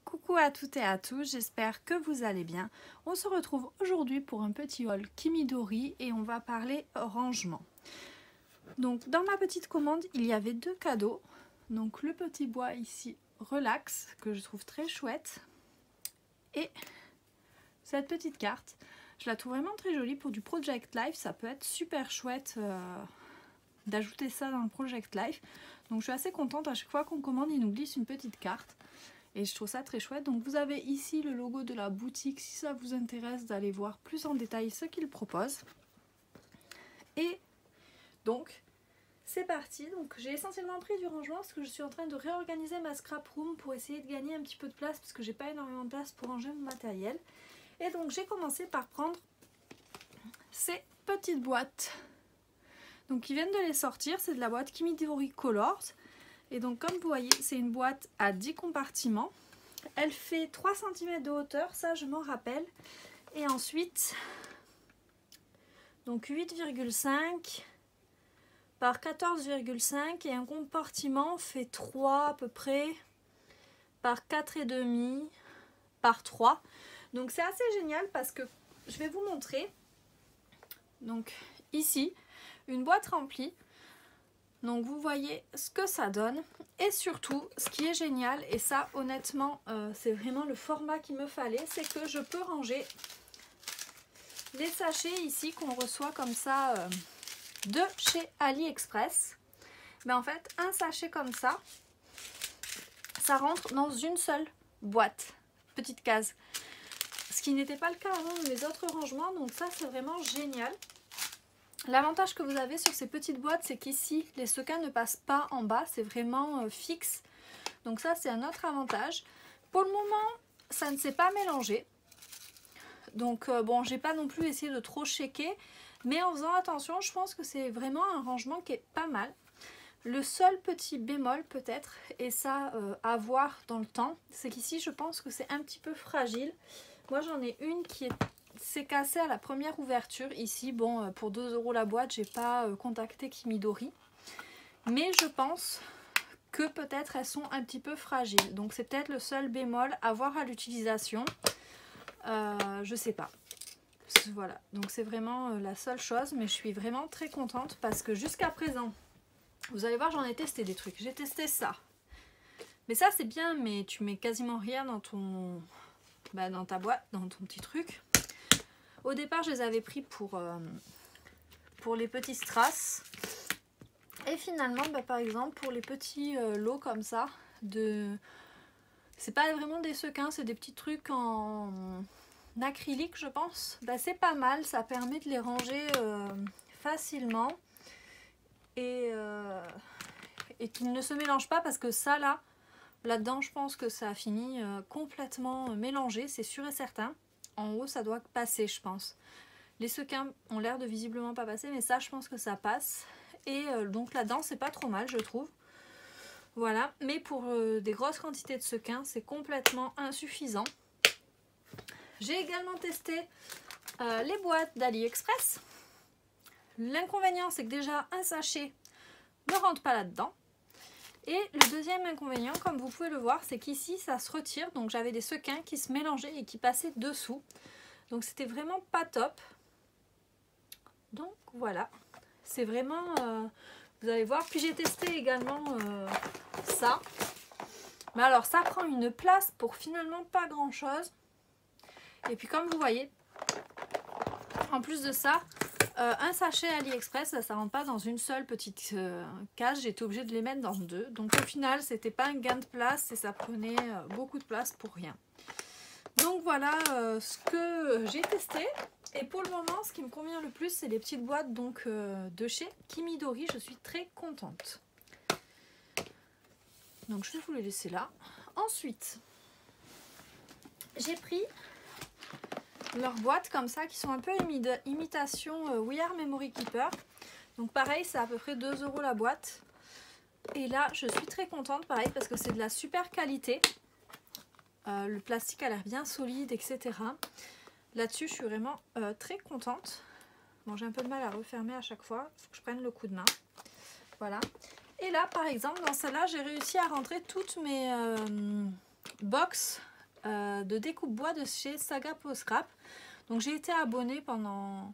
Coucou à toutes et à tous, j'espère que vous allez bien. On se retrouve aujourd'hui pour un petit haul Kimidori et on va parler rangement. Donc dans ma petite commande, il y avait deux cadeaux. Donc le petit bois ici, Relax, que je trouve très chouette. Et cette petite carte, je la trouve vraiment très jolie pour du Project Life. Ça peut être super chouette d'ajouter ça dans le Project Life. Donc je suis assez contente, à chaque fois qu'on commande, il nous glisse une petite carte. Et je trouve ça très chouette. Donc vous avez ici le logo de la boutique si ça vous intéresse d'aller voir plus en détail ce qu'ils proposent. Et donc c'est parti. Donc j'ai essentiellement pris du rangement parce que je suis en train de réorganiser ma scrap room pour essayer de gagner un petit peu de place parce que j'ai pas énormément de place pour ranger mon matériel. Et donc j'ai commencé par prendre ces petites boîtes. Donc ils viennent de les sortir, c'est de la boîte Kimidori Colors. Et donc comme vous voyez, c'est une boîte à 10 compartiments. Elle fait 3 cm de hauteur, ça je m'en rappelle. Et ensuite, donc 8,5 par 14,5 et un compartiment fait 3 à peu près par 4,5 par 3. Donc c'est assez génial parce que je vais vous montrer. Donc ici, une boîte remplie. Donc vous voyez ce que ça donne et surtout ce qui est génial, et ça honnêtement c'est vraiment le format qu'il me fallait, c'est que je peux ranger les sachets ici qu'on reçoit comme ça de chez AliExpress. Mais en fait un sachet comme ça rentre dans une seule boîte, petite case, ce qui n'était pas le cas avant de mes autres rangements. Donc ça c'est vraiment génial. L'avantage que vous avez sur ces petites boîtes, c'est qu'ici, les sequins ne passent pas en bas, c'est vraiment fixe. Donc ça, c'est un autre avantage. Pour le moment, ça ne s'est pas mélangé. Donc bon, j'ai pas non plus essayé de trop checker. Mais en faisant attention, je pense que c'est vraiment un rangement qui est pas mal. Le seul petit bémol peut-être, et ça à voir dans le temps, c'est qu'ici, je pense que c'est un petit peu fragile. Moi, j'en ai une qui s'est cassée à la première ouverture ici. Bon, pour 2 € la boîte, j'ai pas contacté Kimidori, mais je pense que peut-être elles sont un petit peu fragiles. Donc c'est peut-être le seul bémol à voir à l'utilisation. Je sais pas. Voilà, donc c'est vraiment la seule chose, mais je suis vraiment très contente parce que jusqu'à présent, vous allez voir, j'en ai testé des trucs. J'ai testé ça. Mais ça c'est bien, mais tu mets quasiment rien dans ton... dans ta boîte, dans ton petit truc. Au départ, je les avais pris pour les petits strass. Et finalement, par exemple, pour les petits lots comme ça, c'est pas vraiment des sequins, c'est des petits trucs en acrylique, je pense. C'est pas mal, ça permet de les ranger facilement. Et qu'ils ne se mélangent pas, parce que ça, là-dedans, je pense que ça a fini complètement mélangé, c'est sûr et certain. En haut, ça doit passer, je pense. Les sequins ont l'air de visiblement pas passer, mais ça, je pense que ça passe. Et donc là-dedans, c'est pas trop mal, je trouve. Voilà, mais pour des grosses quantités de sequins, c'est complètement insuffisant. J'ai également testé les boîtes d'AliExpress. L'inconvénient, c'est que déjà, un sachet ne rentre pas là-dedans. Et le deuxième inconvénient, comme vous pouvez le voir, c'est qu'ici, ça se retire. Donc j'avais des sequins qui se mélangeaient et qui passaient dessous. Donc c'était vraiment pas top. Donc voilà, c'est vraiment... vous allez voir. Puis j'ai testé également ça. Mais alors ça prend une place pour finalement pas grand chose. Et puis comme vous voyez, en plus de ça, un sachet AliExpress, ça rentre pas dans une seule petite case. J'ai été obligée de les mettre dans deux. Donc au final, c'était pas un gain de place et ça prenait beaucoup de place pour rien. Donc voilà ce que j'ai testé. Et pour le moment, ce qui me convient le plus, c'est les petites boîtes donc, de chez Kimidori. Je suis très contente. Donc je vais vous les laisser là. Ensuite, j'ai pris leurs boîtes comme ça qui sont un peu imitation We Are Memory Keeper. Donc pareil, c'est à peu près 2 € la boîte. Et là, je suis très contente, pareil, parce que c'est de la super qualité. Le plastique a l'air bien solide, etc. Là-dessus, je suis vraiment très contente. Bon, j'ai un peu de mal à refermer à chaque fois. Il faut que je prenne le coup de main. Voilà. Et là, par exemple, dans celle-là, j'ai réussi à rentrer toutes mes box de découpe bois de chez Saga Pro Scrap. Donc j'ai été abonnée pendant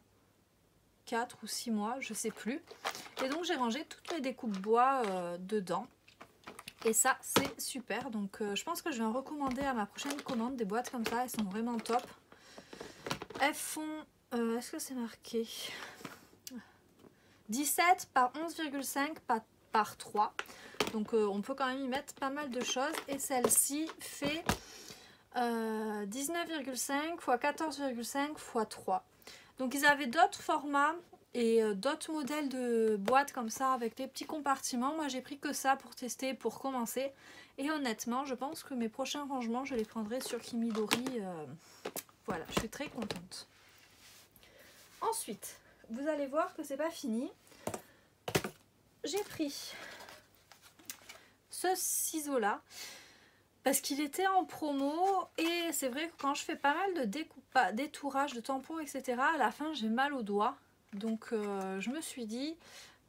4 ou 6 mois, je sais plus. Et donc j'ai rangé toutes les découpes bois dedans. Et ça c'est super. Donc je pense que je vais en recommander à ma prochaine commande des boîtes comme ça. Elles sont vraiment top. Elles font... est-ce que c'est marqué 17 par 11,5 par 3. Donc on peut quand même y mettre pas mal de choses. Et celle-ci fait 19,5 x 14,5 x 3. Donc ils avaient d'autres formats et d'autres modèles de boîtes comme ça avec des petits compartiments. Moi j'ai pris que ça pour tester, pour commencer. Et honnêtement je pense que mes prochains rangements je les prendrai sur Kimidori. Voilà, je suis très contente. Ensuite, vous allez voir que c'est pas fini. J'ai pris ce ciseau là parce qu'il était en promo et c'est vrai que quand je fais pas mal de détourage de tampons etc, à la fin j'ai mal aux doigts. Donc je me suis dit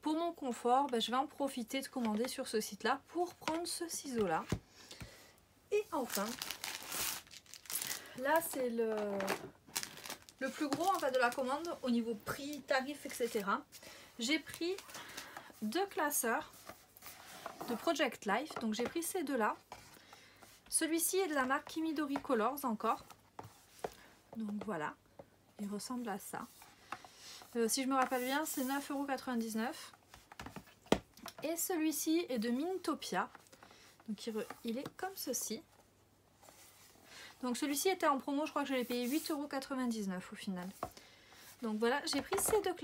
pour mon confort je vais en profiter de commander sur ce site là pour prendre ce ciseau là. Et enfin là c'est le plus gros en fait de la commande au niveau prix, tarif etc. J'ai pris 2 classeurs de Project Life, donc j'ai pris ces deux là. Celui-ci est de la marque Kimidori Colors encore. Donc voilà, il ressemble à ça. Si je me rappelle bien, c'est 9,99 €. Et celui-ci est de Mintopia. Donc il est comme ceci. Donc celui-ci était en promo, je crois que je l'ai payé 8,99 € au final. Donc voilà, j'ai pris ces deux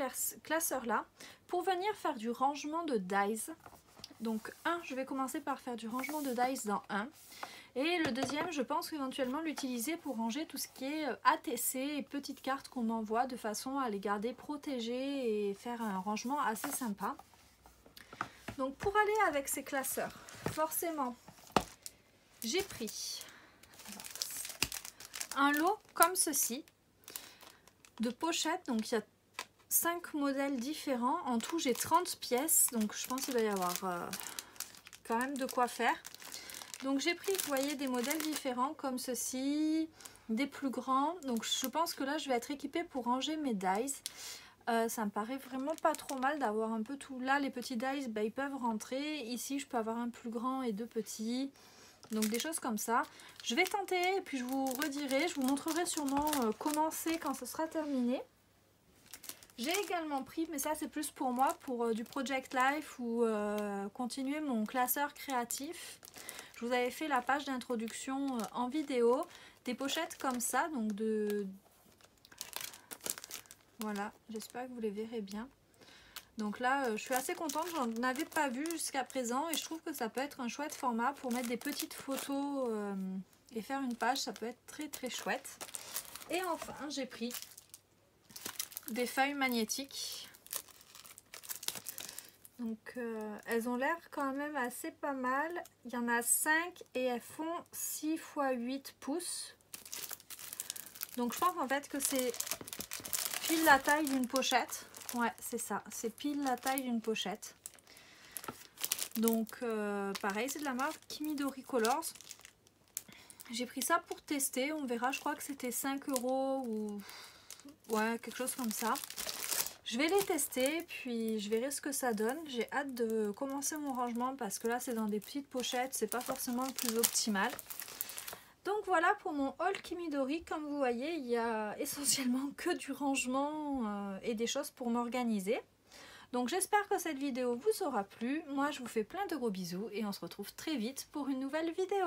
classeurs là pour venir faire du rangement de dies. Donc je vais commencer par faire du rangement de dies dans un. Et le deuxième, je pense éventuellement l'utiliser pour ranger tout ce qui est ATC et petites cartes qu'on m'envoie de façon à les garder protégées et faire un rangement assez sympa. Donc pour aller avec ces classeurs, forcément, j'ai pris un lot comme ceci de pochettes. Donc il y a 5 modèles différents. En tout, j'ai 30 pièces. Donc je pense qu'il va y avoir quand même de quoi faire. Donc j'ai pris, vous voyez, des modèles différents comme ceci, des plus grands. Donc je pense que là, je vais être équipée pour ranger mes dies. Ça me paraît vraiment pas trop mal d'avoir un peu tout. Là, les petits dies, ils peuvent rentrer. Ici, je peux avoir un plus grand et 2 petits. Donc des choses comme ça. Je vais tenter et puis je vous redirai. Je vous montrerai sûrement comment c'est quand ce sera terminé. J'ai également pris, mais ça c'est plus pour moi, pour du Project Life ou continuer mon classeur créatif. Je vous avais fait la page d'introduction en vidéo. Des pochettes comme ça, donc voilà, j'espère que vous les verrez bien. Donc là, je suis assez contente, j'en avais pas vu jusqu'à présent et je trouve que ça peut être un chouette format pour mettre des petites photos et faire une page, ça peut être très très chouette. Et enfin, j'ai pris des feuilles magnétiques. Donc elles ont l'air quand même assez pas mal. Il y en a 5 et elles font 6 x 8 pouces. Donc je pense en fait que c'est pile la taille d'une pochette. Ouais, c'est ça, c'est pile la taille d'une pochette. Donc pareil, c'est de la marque Kimidori Colors. J'ai pris ça pour tester, on verra, je crois que c'était 5 € ou ouais, quelque chose comme ça. Je vais les tester, puis je verrai ce que ça donne. J'ai hâte de commencer mon rangement parce que là c'est dans des petites pochettes, c'est pas forcément le plus optimal. Donc voilà pour mon haul Kimidori. Comme vous voyez, il y a essentiellement que du rangement et des choses pour m'organiser. Donc j'espère que cette vidéo vous aura plu. Moi je vous fais plein de gros bisous et on se retrouve très vite pour une nouvelle vidéo.